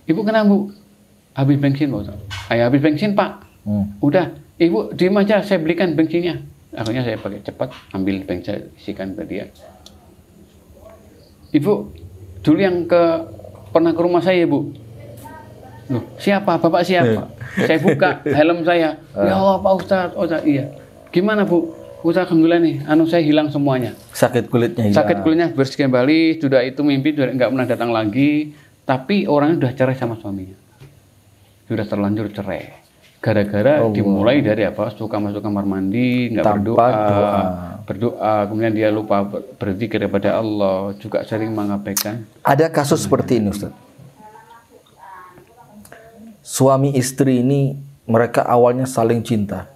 Ibu kenapa bu? Habis bensin Pak Ustaz. Ayo habis bensin Pak. Udah, ibu diem aja, saya belikan bensinnya. Akhirnya saya pakai cepat, ambil bensin, saya isikan ke dia. Ibu, dulu yang pernah ke rumah saya bu. Loh, siapa? Bapak siapa? Saya buka helm saya. Ya Allah Pak Ustaz, iya. Gimana bu? Ustaz alhamdulillah nih, saya hilang semuanya. Sakit kulitnya hilang. Sakit kulitnya bersih kembali, sudah itu mimpi sudah nggak pernah datang lagi. Tapi orangnya sudah cerai sama suaminya. Sudah terlanjur cerai. Gara-gara dimulai dari apa? Suka masuk kamar mandi, nggak berdoa, kemudian dia lupa berzikir kepada Allah, juga sering mengabaikan. Ada kasus seperti ini Ustaz. Suami istri ini mereka awalnya saling cinta.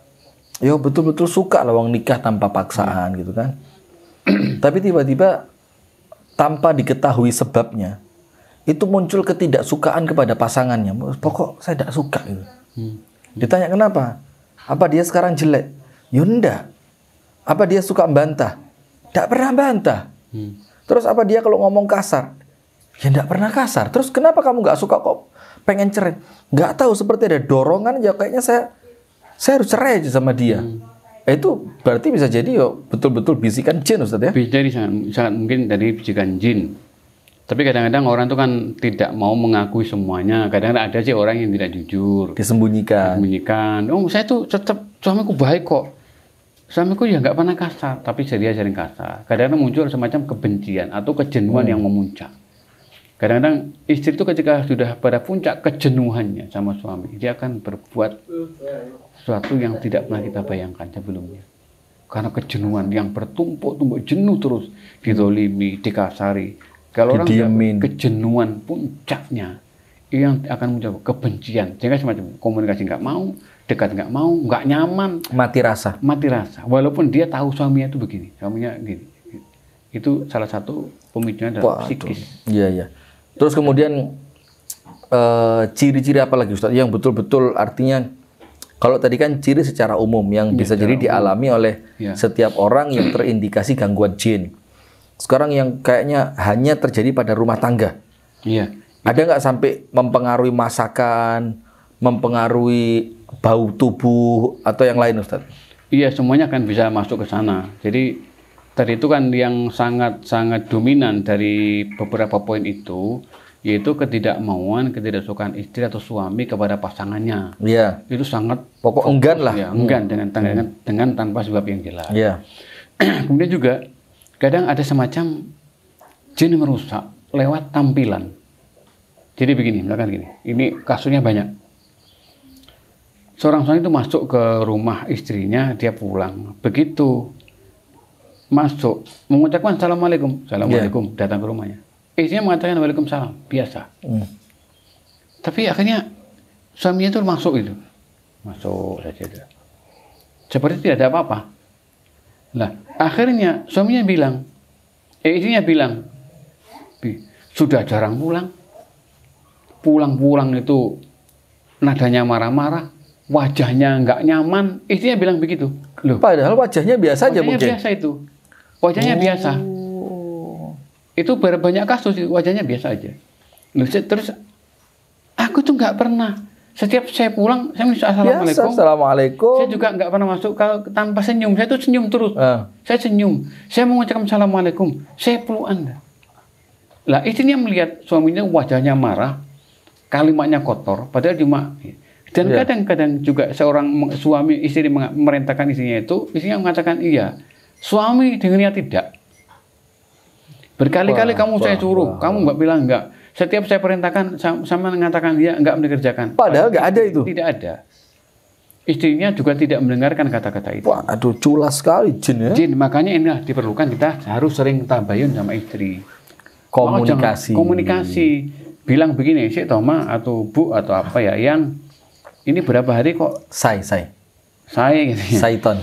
Ya betul-betul suka lawang nikah tanpa paksaan gitu kan. Tapi tiba-tiba tanpa diketahui sebabnya itu muncul ketidaksukaan kepada pasangannya. Pokok saya tidak suka gitu. Ditanya kenapa? Apa dia sekarang jelek? Ya enggak. Apa dia suka bantah? Tidak pernah bantah. Terus apa dia kalau ngomong kasar? Ya enggak pernah kasar. Terus kenapa kamu nggak suka kok pengen cerai? Nggak tahu, seperti ada dorongan ya kayaknya saya harus cerai aja sama dia. Itu berarti bisa jadi yo betul-betul bisikan jin Ustaz ya? Bisa jadi sangat mungkin dari bisikan jin. Tapi kadang-kadang orang itu kan tidak mau mengakui semuanya. Kadang-kadang ada sih orang yang tidak jujur. Disembunyikan. Oh saya tuh tetap suamiku baik kok. Suamiku ya nggak pernah kasar, tapi dia sering kasar. Kadang-kadang muncul semacam kebencian atau kejenuhan yang memuncak. Kadang-kadang istri itu ketika sudah pada puncak kejenuhannya sama suami, dia akan berbuat sesuatu yang tidak pernah kita bayangkan sebelumnya. Karena kejenuhan yang bertumpuk-tumpuk, jenuh terus, dizolimi, dikasari. Kalau orang kejenuhan puncaknya, yang akan muncul kebencian. Sehingga semacam komunikasi nggak mau, dekat nggak mau, nggak nyaman. Mati rasa. Mati rasa. Walaupun dia tahu suaminya itu begini, suaminya gini. Itu salah satu pemicunya adalah psikis. Iya, iya. Terus kemudian ciri-ciri apa lagi Ustaz yang betul-betul artinya, kalau tadi kan ciri secara umum yang bisa jadi dialami oleh setiap orang yang terindikasi gangguan jin. Sekarang yang kayaknya hanya terjadi pada rumah tangga. Iya. Ada nggak sampai mempengaruhi masakan, mempengaruhi bau tubuh atau yang lain Ustaz? Iya, semuanya kan bisa masuk ke sana. Jadi tadi itu kan yang sangat dominan dari beberapa poin itu, yaitu ketidakmauan, ketidaksukaan istri atau suami kepada pasangannya. Iya. Itu sangat pokok enggan lah. Ya, enggan dengan tanpa sebab yang jelas. Iya. Kemudian juga kadang ada semacam jin merusak lewat tampilan. Jadi begini, misalkan gini, ini kasusnya banyak. Seorang suami itu masuk ke rumah istrinya, dia pulang. Begitu masuk, mengucapkan Assalamualaikum, datang ke rumahnya. Istrinya mengatakan Waalaikumsalam, biasa. Tapi akhirnya suaminya itu masuk saja. Seperti tidak ada apa-apa. Nah, akhirnya suaminya bilang, istrinya bilang, sudah jarang pulang itu nadanya marah-marah, wajahnya nggak nyaman. Istrinya bilang begitu. Loh, padahal wajahnya biasa aja mungkin. Wajahnya biasa itu. Wajahnya biasa. Itu banyak kasus wajahnya biasa aja. Loh, terus aku tuh nggak pernah. Setiap saya pulang, saya minta Assalamualaikum. Assalamualaikum. Saya juga nggak pernah masuk kalau tanpa senyum. Saya tuh senyum terus. Saya senyum. Saya mengucapkan Assalamualaikum. Saya peluk Anda. Lah istrinya melihat suaminya wajahnya marah, kalimatnya kotor, padahal cuma. Dan kadang-kadang juga seorang suami istri memerintahkan istrinya itu, istrinya mengatakan iya. Suami dengannya tidak. Berkali-kali kamu saya suruh, kamu nggak bilang enggak. Setiap saya perintahkan sama mengatakan dia enggak mengerjakan. Padahal nggak ada itu. Tidak ada. Istrinya juga tidak mendengarkan kata-kata itu. Wah, aduh culas sekali jin ya. Jin, makanya inilah diperlukan kita harus sering tabayun sama istri. Komunikasi. Bilang begini, Sik Toma atau Bu atau apa ya yang ini berapa hari kok Saya gitu ya. Saiton.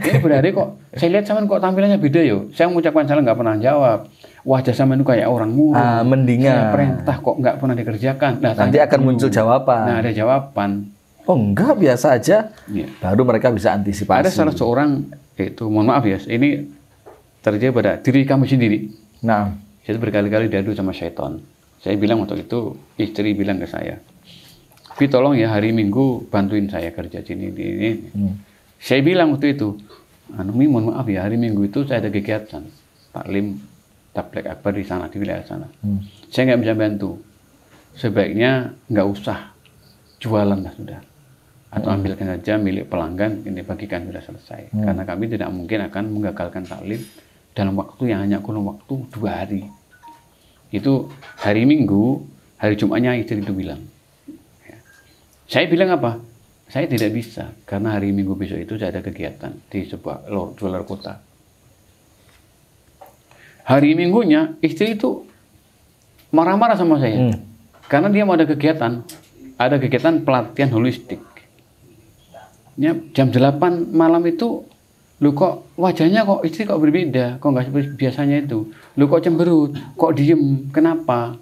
Ini berapa hari kok saya lihat sama kok tampilannya beda yo. Saya mengucapkan salam nggak pernah jawab. Wajah sama itu kayak orang murung. Mendingan. Saya perintah kok nggak pernah dikerjakan. Nah, nanti akan muncul jawaban. Nah, ada jawaban. Oh enggak, biasa aja. Ya. Baru mereka bisa antisipasi. Ada salah seorang, itu mohon maaf ya, ini terjadi pada diri kami sendiri. Nah, Saya berkali-kali diadu sama syaitan. Saya bilang waktu itu, istri bilang ke saya, "Fi, tolong ya hari Minggu bantuin saya kerja sini ini." Saya bilang waktu itu, Mi, mohon maaf ya, hari Minggu itu saya ada kegiatan taklim tabligh akbar di sana, di wilayah sana. Saya nggak bisa bantu. Sebaiknya nggak usah jualan lah sudah. Atau ambilkan saja milik pelanggan, ini bagikan sudah selesai. Karena kami tidak mungkin akan menggagalkan taklim dalam waktu yang hanya kurun waktu 2 hari. Itu hari Minggu, hari Jumatnya istri itu bilang. Ya. Saya bilang apa? Saya tidak bisa, karena hari Minggu besok itu saya ada kegiatan di sebuah luar kota. Hari Minggunya istri itu marah-marah sama saya. Karena dia mau ada kegiatan pelatihan holistik. Ya, jam 8 malam itu, lu kok wajahnya kok istri kok berbeda, kok nggak seperti biasanya itu. Lu kok cemberut, kok diem, kenapa?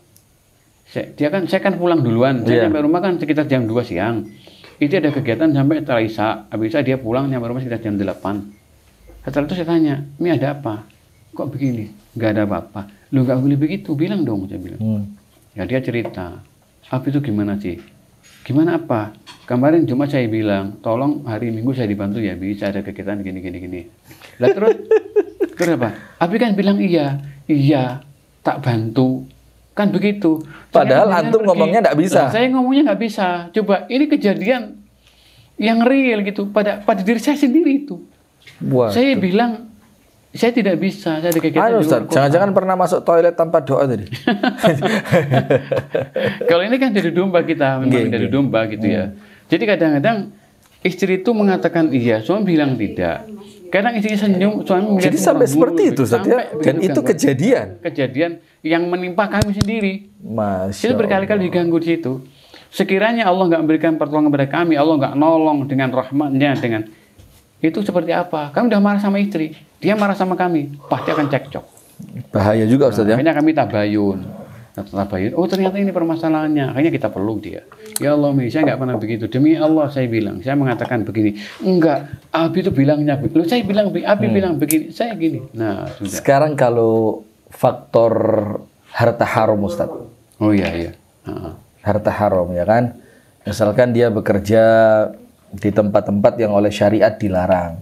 Saya kan pulang duluan, saya sampai rumah kan sekitar jam 2 siang. Itu ada kegiatan sampai setelah Isya, habis Isya dia pulang nyampe rumah sekitar jam 8. Setelah itu saya tanya, "Mi, ada apa? Kok begini?" "Nggak ada apa-apa." "Lu nggak boleh begitu, bilang dong," saya bilang. Ya dia cerita, "Apa itu gimana sih?" "Gimana apa? Kemarin Jumat saya bilang, tolong hari Minggu saya dibantu ya, bisa ada kegiatan gini. Lah terus apa? Abi kan bilang iya, tak bantu. Kan begitu. Padahal antum ngomongnya nggak bisa. Nah, saya ngomongnya nggak bisa. Coba, ini kejadian yang real gitu, pada diri saya sendiri itu. Saya bilang, saya tidak bisa, saya ada kegiatan di luar kota. Jangan-jangan pernah masuk toilet tanpa doa tadi. Kalau ini kan dari domba kita, memang dari domba gitu ya. Jadi kadang-kadang istri itu mengatakan iya, suami bilang tidak. Kadang istri senyum, suami melihat. Jadi sampai seperti itu, dan itu kejadian yang menimpa kami sendiri. Itu berkali-kali diganggu di situ. Sekiranya Allah nggak memberikan pertolongan kepada kami, Allah nggak nolong dengan rahmatnya, dengan itu seperti apa? Kami udah marah sama istri, dia marah sama kami, pasti akan cekcok. Bahaya juga Ustaz ya. Akhirnya kami tabayun. Oh ternyata ini permasalahannya. Akhirnya kita peluk dia. Ya Allah, Mi, saya nggak pernah begitu. Demi Allah saya bilang, saya mengatakan begini. Enggak, Abi itu bilangnya begitu. Saya bilang, Abi bilang begini, saya gini. Nah sudah. Sekarang kalau faktor harta haram Ustaz. Oh iya. Harta haram ya kan. Misalkan dia bekerja di tempat-tempat yang oleh syariat dilarang.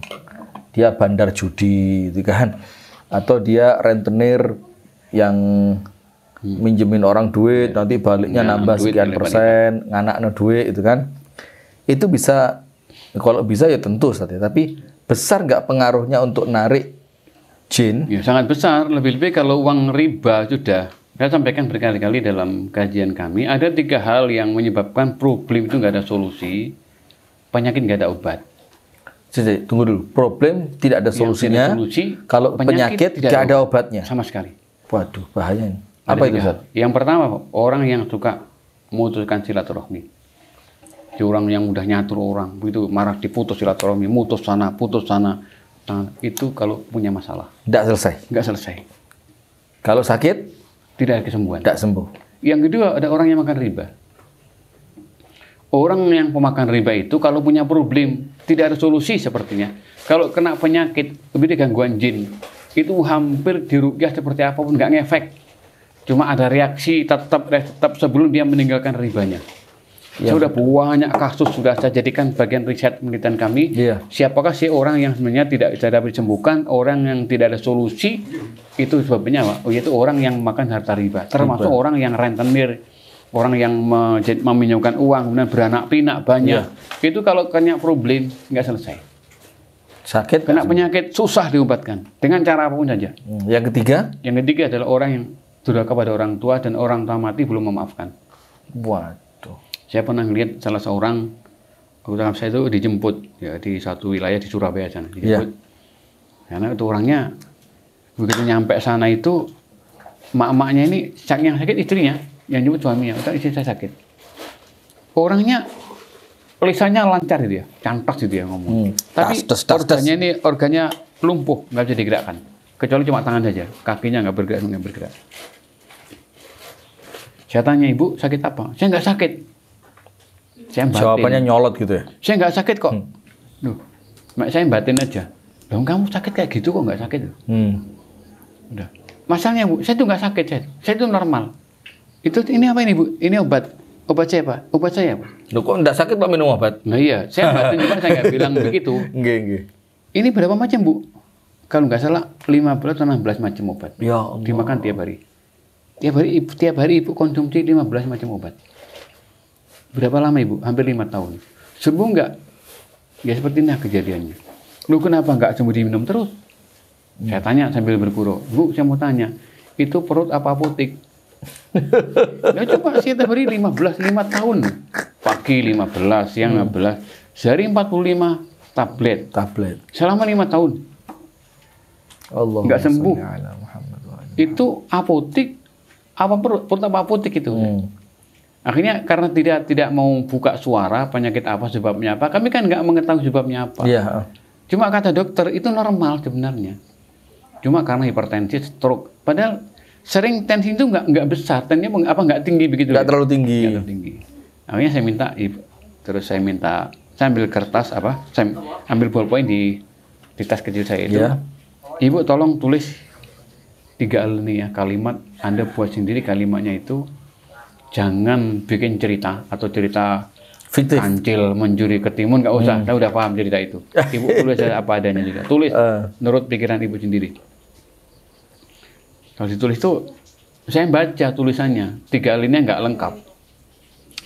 Dia bandar judi gitu kan. Atau dia rentenir yang minjemin orang duit, nanti baliknya nambah sekian persen, nganaknya duit itu kan. Itu bisa, kalau bisa ya tentu Ustaz ya. Tapi besar nggak pengaruhnya untuk narik jin? Ya, sangat besar. Lebih-lebih kalau uang riba sudah. Saya sampaikan berkali-kali dalam kajian kami, ada 3 hal yang menyebabkan problem itu nggak ada solusi, penyakit nggak ada obat. Jadi, tunggu dulu. Problem tidak ada solusinya. Kalau penyakit tidak ada obatnya. Sama sekali. Waduh, bahaya ini. Apa itu Ustaz? Yang pertama, orang yang suka memutuskan silaturahmi. Orang yang mudah nyatur orang, begitu marah diputus silaturahmi, mutus sana, itu kalau punya masalah. Tidak selesai. Nggak selesai. Kalau sakit, tidak ada kesembuhan. tidak sembuh. Yang kedua, ada orang yang makan riba. Orang yang pemakan riba itu kalau punya problem, tidak ada solusi sepertinya. Kalau kena penyakit, lebih gangguan jin, itu hampir diruqyah seperti apapun, nggak ngefek. Cuma ada reaksi tetap sebelum dia meninggalkan ribanya. Sudah banyak kasus sudah saya jadikan bagian riset penelitian kami. Siapakah sih orang yang sebenarnya tidak bisa dapat disembuhkan, orang yang tidak ada solusi, itu sebabnya Pak. Yaitu orang yang makan harta riba. Termasuk orang yang rentenir, orang yang meminjamkan uang, kemudian beranak pinak banyak. Itu kalau kena problem nggak selesai. Sakit, kena penyakit susah diobatkan dengan cara apapun saja. Yang ketiga? Yang ketiga adalah orang yang durhaka kepada orang tua dan orang tua mati belum memaafkan. Waduh. Saya pernah lihat salah seorang anggota saya itu dijemput ya di satu wilayah di Surabaya sana. Dijemput. Karena itu orangnya begitu nyampe sana itu mak-maknya ini yang sakit istrinya, yang jemput suaminya. Istri saya sakit. Orangnya lisannya lancar gitu ya, cantas gitu ya ngomong. Tapi organnya lumpuh, nggak bisa digerakkan. Kecuali cuma tangan saja, kakinya nggak bergerak. Saya tanya, Ibu sakit apa? Saya nggak sakit. Saya batin. Jawabannya nyolot gitu ya? Saya nggak sakit kok. Loh, saya batin aja. Loh, kamu sakit kayak gitu kok nggak sakit? Udah. Masalahnya Bu, saya itu nggak sakit, saya itu normal. Ini apa ini Bu? Ini obat saya Pak, obat saya Pak. Loh, kok nggak sakit Pak minum obat? Nah iya, saya batin juga saya nggak bilang begitu. Nggih. Ini berapa macam Bu? Kalau nggak salah 15 atau 16 macam obat. Ya Allah. Dimakan tiap hari. Tiap hari Ibu konsumsi 15 macam obat. Berapa lama Ibu? Hampir 5 tahun. Sembuh nggak? Ya seperti ini kejadiannya. Lu kenapa nggak sembuh diminum terus? Saya tanya sambil bergurau. Bu, saya mau tanya, itu perut apa apotik? Ya coba saya tiap hari 5 tahun. Pagi 15, siang 15. Sehari 45 tablet. Selama 5 tahun. Allah nggak sembuh. Itu apotik apa perut apa apotik itu. Akhirnya karena tidak mau buka suara penyakit apa sebabnya apa, kami kan nggak mengetahui sebabnya apa. Iya. Cuma kata dokter itu normal sebenarnya. Cuma karena hipertensi, stroke. Padahal sering tensi itu nggak besar, tensinya nggak tinggi begitu. Nggak terlalu tinggi. Nggak terlalu tinggi. Akhirnya saya minta, terus saya ambil kertas saya ambil ballpoint di tas kecil saya itu. Yeah. Ibu tolong tulis 3 alinea kalimat, Anda buat sendiri kalimatnya itu. Jangan bikin cerita atau cerita fiktif. Kancil mencuri ketimun, nggak usah. Saya udah paham cerita itu. Ibu tulis apa adanya juga. Tulis menurut pikiran ibu sendiri. Kalau ditulis itu, saya baca tulisannya 3 alinea nggak lengkap.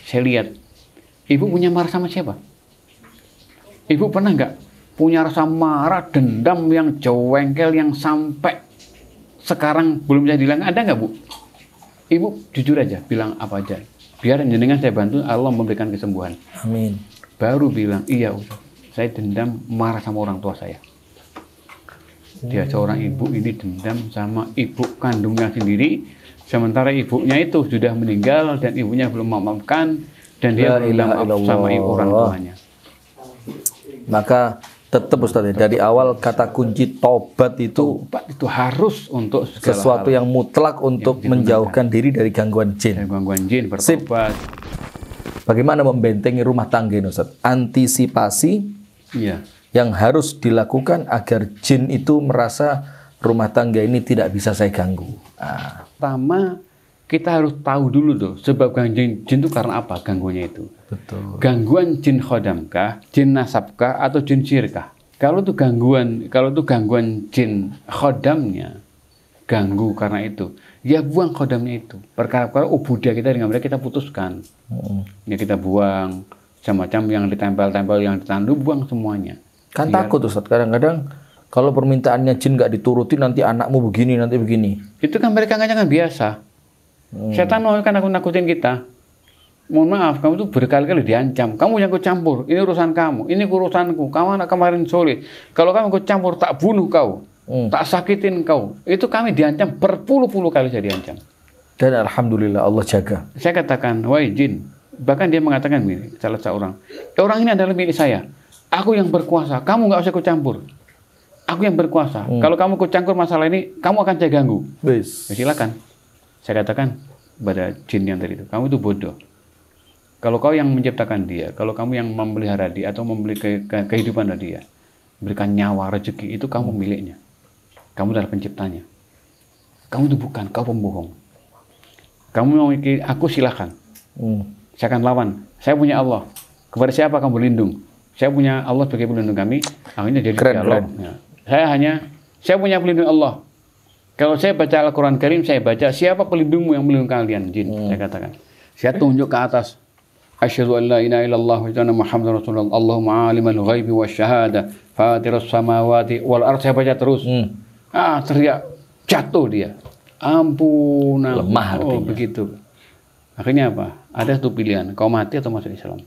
Saya lihat, ibu punya marah sama siapa? Ibu pernah nggak punya rasa marah, dendam yang jengkel yang sampai sekarang belum bisa hilang? Ada nggak Bu? Ibu jujur aja, bilang apa aja. Biar jenengan saya bantu, Allah memberikan kesembuhan. Amin. Baru bilang, iya Ustaz, saya dendam marah sama orang tua saya. Dia seorang ibu ini dendam sama ibu kandungnya sendiri, sementara ibunya itu sudah meninggal dan ibunya belum memaafkan, dan dia bilang maaf sama orang tuanya. Maka tetap Ustaz, dari awal kata kunci tobat itu harus untuk sesuatu yang mutlak untuk menjauhkan diri dari gangguan jin. Gangguan jin, bertobat. Bagaimana membentengi rumah tangga ini Ustaz? Antisipasi yang harus dilakukan agar jin itu merasa rumah tangga ini tidak bisa saya ganggu. Pertama, kita harus tahu dulu tuh sebab gangguan jin itu karena apa gangguannya itu. Betul. Gangguan jin khodamkah, jin nasabkah, atau jin sirkah? Kalau itu gangguan jin khodamnya, ganggu karena itu, ya buang khodamnya itu. Perkara-perkara ubudiyah kita dengan mereka kita putuskan. Ya kita buang, macam-macam yang ditempel-tempel, yang ditandu, buang semuanya. Kan takut Ustaz, kadang-kadang kalau permintaannya jin nggak dituruti nanti anakmu begini, nanti begini. Itu kan mereka kan biasa. Setan mau kan nakutin kita. Mohon maaf, kamu tuh berkali-kali diancam. Kamu yang ikut campur, ini urusan kamu, ini urusanku. Kamu anak kemarin soleh. Kalau kamu ikut campur, tak bunuh kau, tak sakitin kau. Itu kami diancam berpuluh-puluh kali saya diancam. Dan alhamdulillah Allah jaga. Saya katakan, wahai jin. Bahkan dia mengatakan begini, salah seorang. Orang ini adalah milik saya. Aku yang berkuasa. Kamu nggak usah ikut campur. Aku yang berkuasa. Kalau kamu ikut campur masalah ini, kamu akan saya ganggu. Silakan. Saya katakan pada jin yang tadi itu, kamu itu bodoh. Kalau kau yang menciptakan dia, kalau kamu yang memelihara dia atau memberi kehidupan dari dia, berikan nyawa, rezeki, itu kamu miliknya. Kamu adalah penciptanya. Kamu itu bukan, kau pembohong. Kamu mau ikut aku, silahkan. Saya akan lawan. Saya punya Allah. Kepada siapa kamu berlindung? Saya punya Allah sebagai pelindung kami. Akhirnya jadi dialog. Ya. Saya punya pelindung Allah. Kalau saya baca Al-Quran Karim, saya baca siapa pelindungmu yang melindungi kalian, jin. Saya katakan. Saya tunjuk ke atas. Asyhadu an la ilaha illallah wa anna Muhammadar Rasulullah. Allahumma alimul ghaibi wasyahada, fatirus samawati wal ardh. Saya baca terus. Teriak, jatuh dia. Ampun, lemah artinya. Begitu. Akhirnya apa? Ada satu pilihan, kau mati atau masuk Islam.